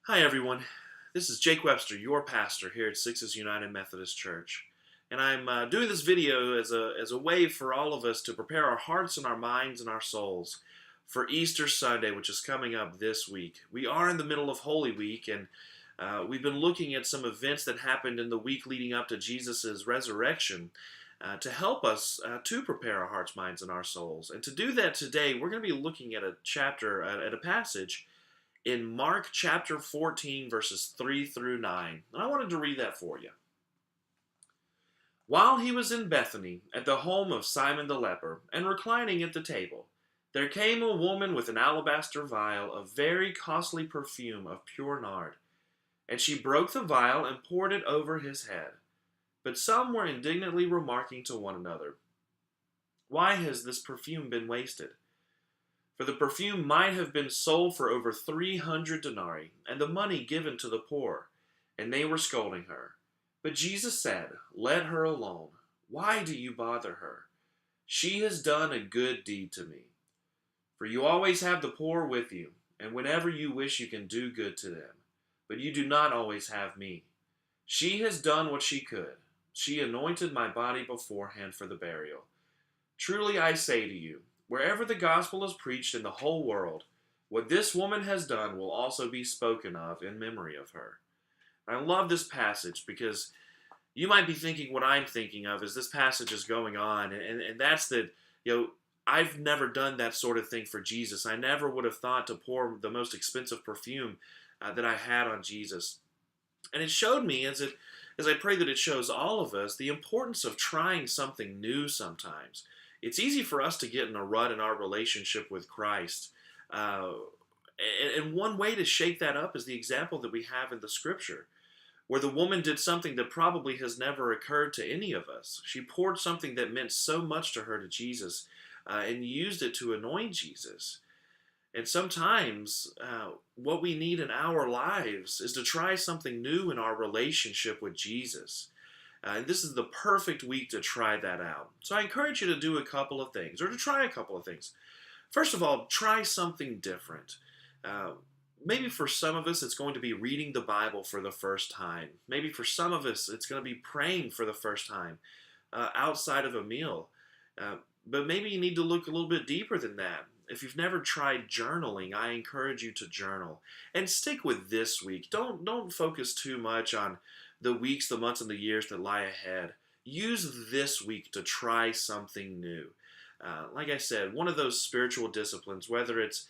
Hi, everyone. This is Jake Webster, your pastor here at Sixes United Methodist Church. And I'm doing this video as a way for all of us to prepare our hearts and our minds and our souls for Easter Sunday, which is coming up this week. We are in the middle of Holy Week, and we've been looking at some events that happened in the week leading up to Jesus' resurrection to help us to prepare our hearts, minds, and our souls. And to do that today, we're going to be looking at a chapter, at a passage in Mark chapter 14, verses 3 through 9. And I wanted to read that for you. While he was in Bethany, at the home of Simon the leper, and reclining at the table, there came a woman with an alabaster vial of very costly perfume of pure nard. And she broke the vial and poured it over his head. But some were indignantly remarking to one another, "Why has this perfume been wasted? For the perfume might have been sold for over 300 denarii, and the money given to the poor." And they were scolding her. But Jesus said, "Let her alone. Why do you bother her? She has done a good deed to me. For you always have the poor with you, and whenever you wish you can do good to them. But you do not always have me. She has done what she could. She anointed my body beforehand for the burial. Truly I say to you, wherever the gospel is preached in the whole world, what this woman has done will also be spoken of in memory of her." I love this passage because you might be thinking what I'm thinking of as this passage is going on, and that's that, I've never done that sort of thing for Jesus. I never would have thought to pour the most expensive perfume that I had on Jesus. And it showed me, as I pray that it shows all of us, the importance of trying something new sometimes. It's easy for us to get in a rut in our relationship with Christ. And one way to shake that up is the example that we have in the scripture, where the woman did something that probably has never occurred to any of us. She poured something that meant so much to her to Jesus and used it to anoint Jesus. And sometimes what we need in our lives is to try something new in our relationship with Jesus. And this is the perfect week to try that out. So I encourage you to do a couple of things, or to try a couple of things. First of all, try something different. Maybe for some of us, it's going to be reading the Bible for the first time. Maybe for some of us, it's going to be praying for the first time outside of a meal. But maybe you need to look a little bit deeper than that. If you've never tried journaling, I encourage you to journal. And stick with this week. Don't focus too much on the weeks, the months, and the years that lie ahead. Use this week to try something new. Like I said, one of those spiritual disciplines, whether it's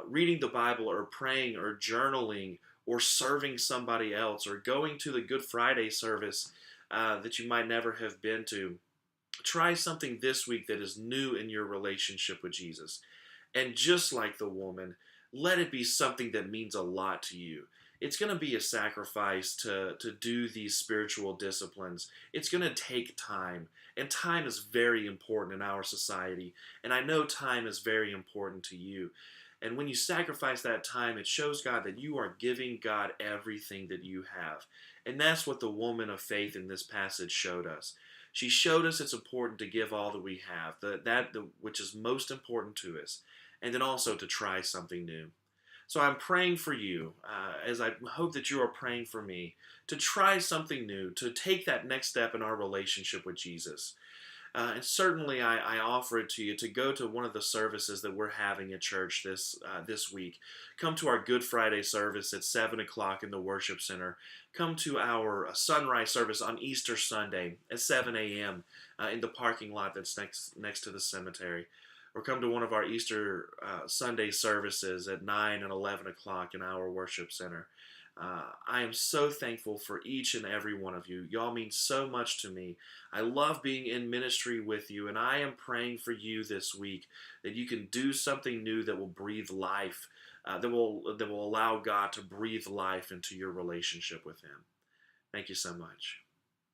reading the Bible or praying or journaling or serving somebody else or going to the Good Friday service that you might never have been to, try something this week that is new in your relationship with Jesus. And just like the woman, let it be something that means a lot to you. It's going to be a sacrifice to do these spiritual disciplines. It's going to take time. And time is very important in our society. And I know time is very important to you. And when you sacrifice that time, it shows God that you are giving God everything that you have. And that's what the woman of faith in this passage showed us. She showed us it's important to give all that we have, which is most important to us, and then also to try something new. So I'm praying for you, as I hope that you are praying for me, to try something new, to take that next step in our relationship with Jesus. And certainly I offer it to you to go to one of the services that we're having at church this week. Come to our Good Friday service at 7 o'clock in the worship center. Come to our sunrise service on Easter Sunday at 7 a.m. In the parking lot that's next to the cemetery. Or come to one of our Easter Sunday services at 9 and 11 o'clock in our worship center. I am so thankful for each and every one of you. Y'all mean so much to me. I love being in ministry with you, and I am praying for you this week that you can do something new that will breathe life, that will allow God to breathe life into your relationship with Him. Thank you so much.